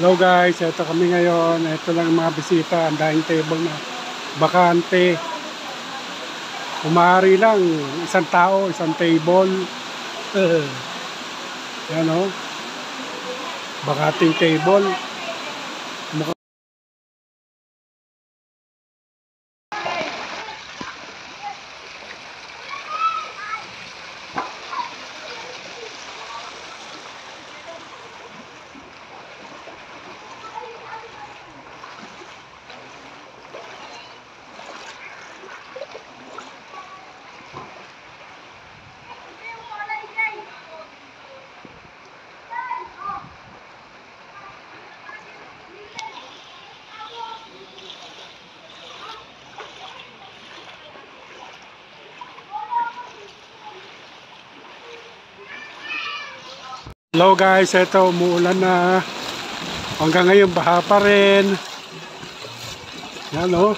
Hello guys, ito kami ngayon. Ito lang mga bisita. Ang dining table na bakante. Umari lang. Isang tao, isang table. Yan o. Bakating table. Hello guys, ito umuulan na. Hanggang ngayon baha pa rin. Yan o.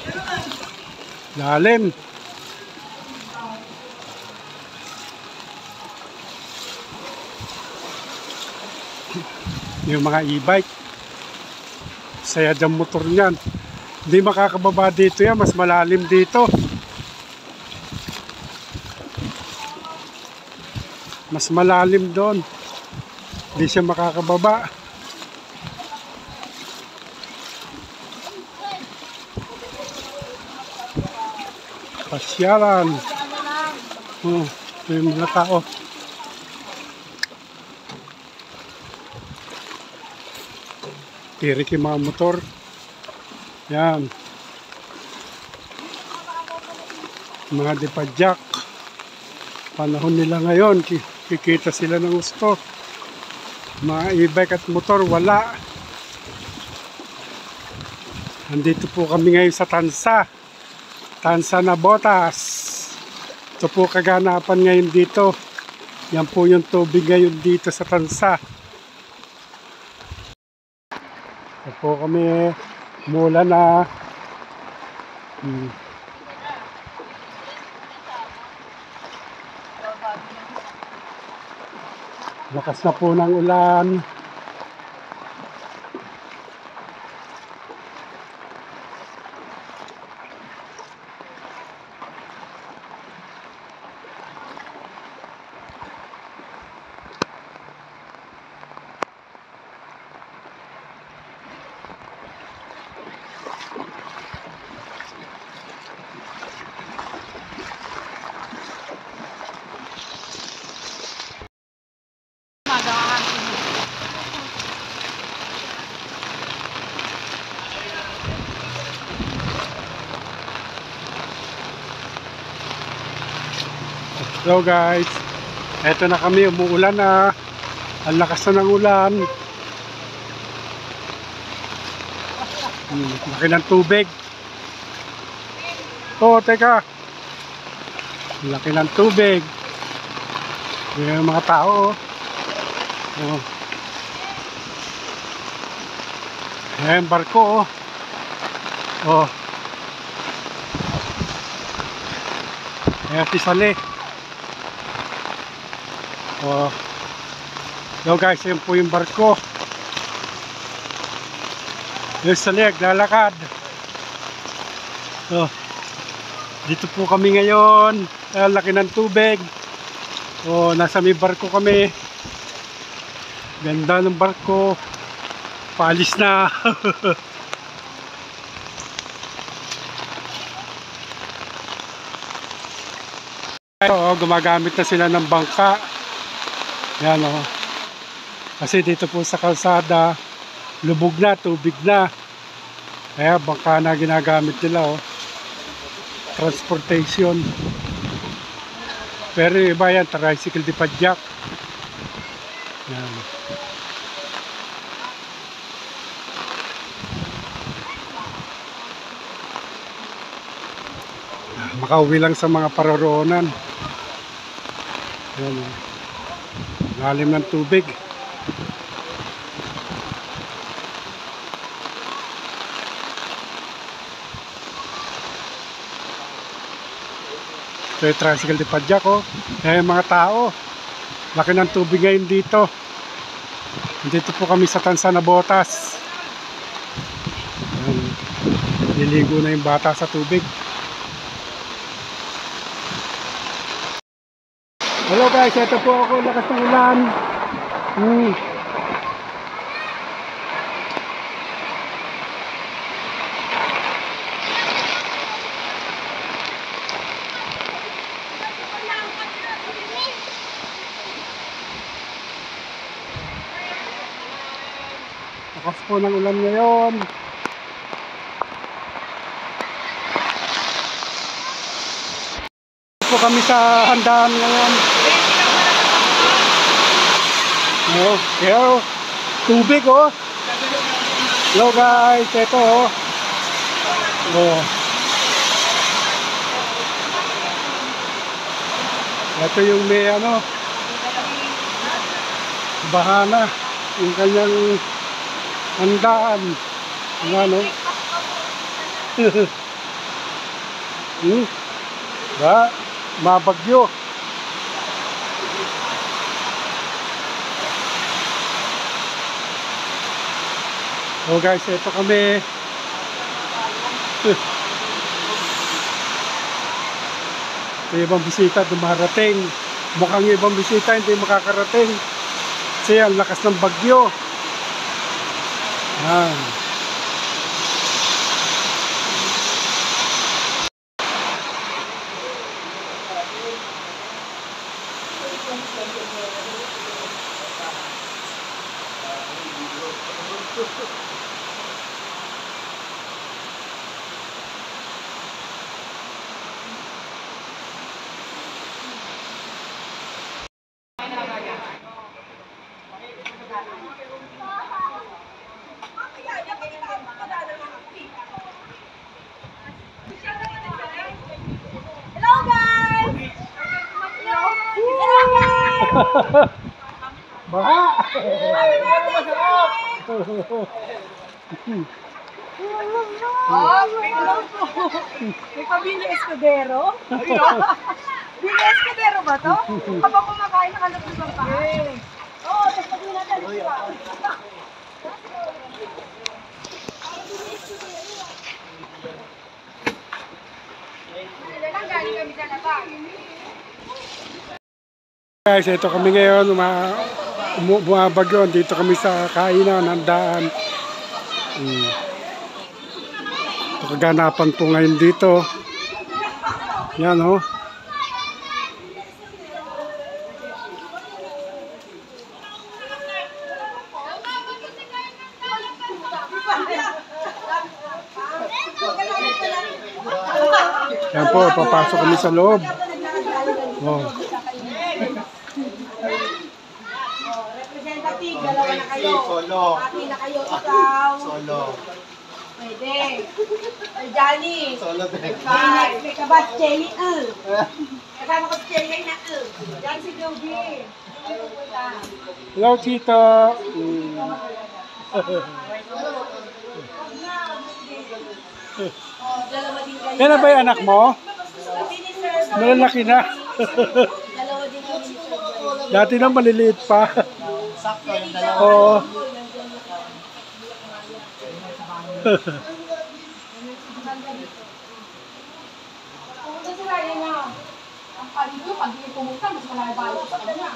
Lalim. Yung mga e-bike. Saya dyan motor niyan. Hindi makakababa dito yan. Mas malalim dito. Mas malalim doon. Hindi siya makakababa. Pasyalan. May mga tao. Tirik yung mga motor. Yan. Mga dipadyak. Panahon nila ngayon. Kikita sila ng gusto. Mga e-bike at motor, wala. Nandito po kami ngayon sa Tansa. Tansa na Botas. Ito po kaganapan ngayon dito. Yan po yung tubig ngayon dito sa Tansa. Ito po kami. Mula na. Lakas na po ng ulan. Hello guys, eto na kami, umuulan na. Ang lakas na ng ulan. Laki ng tubig. Oh, teka. Laki ng tubig. Yung mga tao. Oh. Ayan, barko. Oh. Ayan si Sale. Oh. Yo guys, yun po yung barko. Yung Sale, naglalakad. Oh. Dito po kami ngayon. Laki ng tubig. Oh, nasa may barko kami. Ganda ng barko. Paalis na. Oh, gumagamit na sila ng bangka. Yan o. Kasi dito po sa kalsada, lubog na, tubig na. Kaya bangka na ginagamit nila o. Transportation. Pero iba yan, tricycle di padyak. Yan. Makauwi lang sa mga paroroonan. Yan o. Lalim ng tubig. Ito yung tricycle de Padyak, oh. Yung mga tao. Laki ng tubig ngayon dito. Dito po kami sa Tansa na Botas. Niligo na yung bata sa tubig. Hello guys, ito po ako, lakas ng ulan. Lakas po ng ulan ngayon. Ito po kami sa handaan ngayon. Yo, tubig oh. Hello guys, ito oh. Ito yung may ano, bahana, yung kanyang handaan. Ano? Ba, mabagyo. Oh guys, ito kami. Ito ibang bisita dumarating. Mukhang ibang bisita hindi makakarating. Kasi ang lakas ng bagyo. Yan. Baha! May pabili Escudero? Bili Escudero ba to? Habang kumakain nakalap ng pa. Oo, tapos pag natin siya. Galing kami sa labas. Guys, ito kami ngayon, bumabagyo. Dito kami sa kainan, handaan. Ito kaganapan po ngayon dito. Yan oh. Yan po, papasok kami sa loob. Oh. Representative, dalawa na kayo. Solo. Pati na kayo, ikaw. Solo. Pwede. Johnny. Solo din. May kabas, Chelly, kasama ko si Chelly na, Yan si Joby. Hello, Chito. Yan na ba yung anak mo? Malalaki na. Dati na maliliit pa. Oo. Pumunta sila yan na. Ang palito, pag hindi pumunta, mas malabayo sa kanya.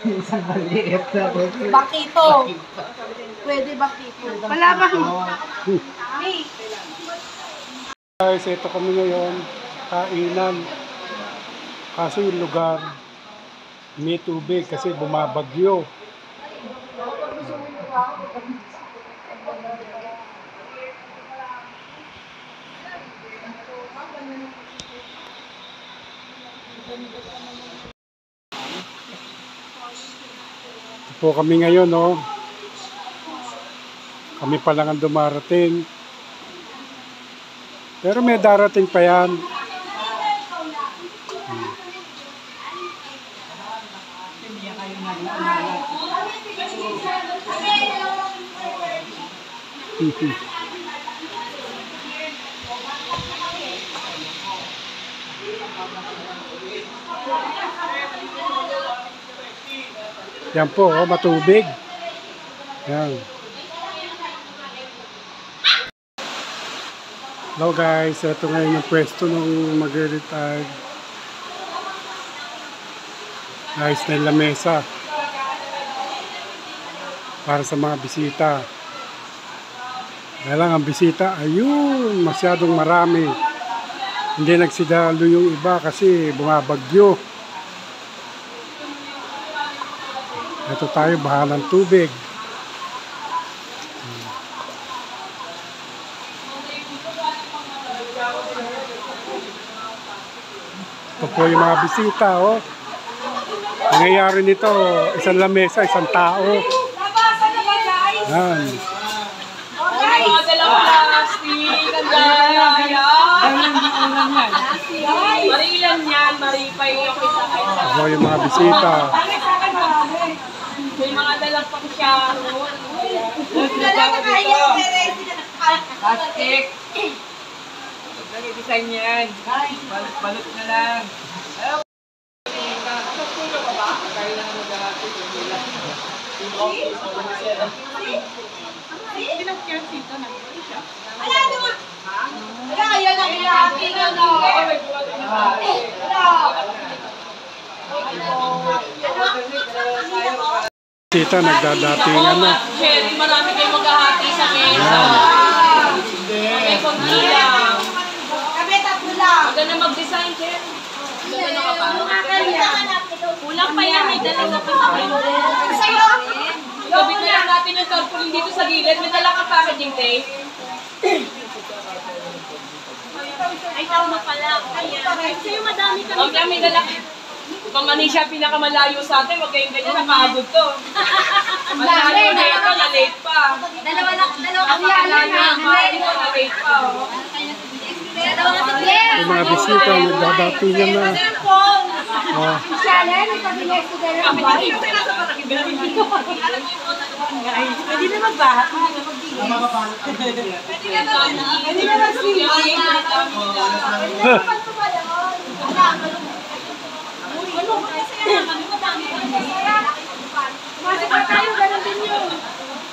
Isang maliit na Bakito. Pwede bakito. Wala ba? Hey. Guys, ito kami ngayon, kainan. Kaso yung lugar, may tubig kasi bumabagyo. Ito po kami ngayon, no? Kami pa lang ang dumarating. Pero may darating pa yan. Yan po, oh, matubig. Yan. Hello guys, ito ngayon yung pwesto nung magre-retire. Ayos na yung lamesa para sa mga bisita. Kaya lang ang bisita, ayun, masyadong marami. Hindi nagsidalo yung iba kasi bumabagyo. Ito tayo, baha ng tubig. Ito po yung mga bisita, oh. Nangyayari nito, isang lamesa, isang tao. Nabasa na ba, guys? Yan. Oh, guys! Mga dalawang plastic, ang daya. Marilan yan, maripay yung isa kaysa. Ito yung mga bisita. Bakit sa akin marami? May mga dalang pang siya. Dalawa na kayo, Plastic. Lagi design yan. Balot na lang. Ayaw. Tutulog ka ba? Kaya lang mag-ahati. Pinag-carefito na siya. Wala naman. Wala, yan ang ilahati na, no? Bisita, nagdadatingan na. Sherry, marami kayong mag-ahati sa mesa. May konti lang. Kami tatlo lang. Maganda mag-design, Sherry. Maganda ka pa. Kulang pa yan, may dalawa pa sa akin. Sa'yo. Gabit na lang natin ng tarpaulin dito sa gilid. May dala kang packaging tape. Ay, tama pala. Ayan. Sa'yo madami kami. Okay, may dala. Kung mani siya pinakamalayo sa atin, huwag kayong ganyan, napagod to. Malayo na ito, na-late pa. Dalawa kami Hindi ko na-late pa. Oh. Yung mga bisita, nagdadatingan na. Oh. Pwede na magbahat. Pwede na mag-swimming. Masipag tayo, ganun din yun.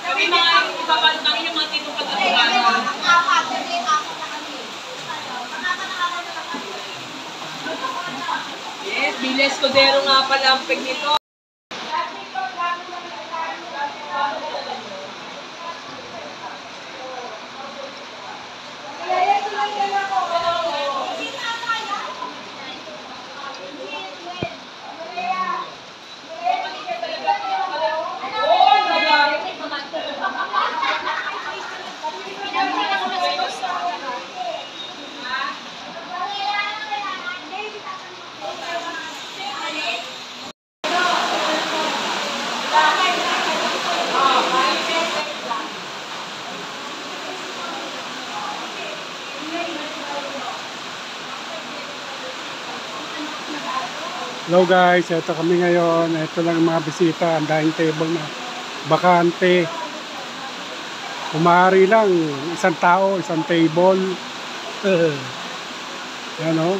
Kami mga ipapalutangin yung mga tinupad at tukanan. Yes, Biles Codero nga pala ang peg nito. Hello guys, ito kami ngayon. Ito lang mga bisita. Ang dining table na bakante. Kumari lang, isang tao, isang table. Yan o.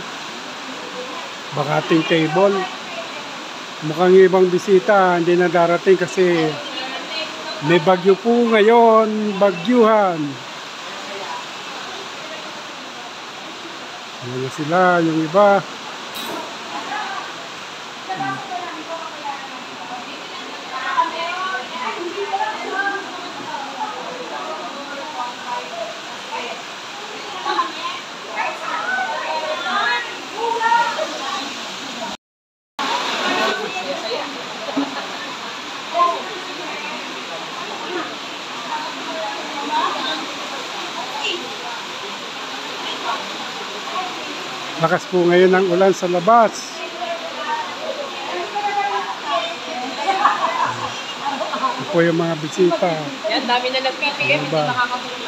Bakating table. Mukhang ibang bisita hindi na darating kasi may bagyo po ngayon. Bagyuhan. Yan na sila, yung iba. Lakas po ngayon ang ulan sa labas. Ito po yung mga bisita. Yan, dami na nagpipigay, hindi Diba? makakapulong.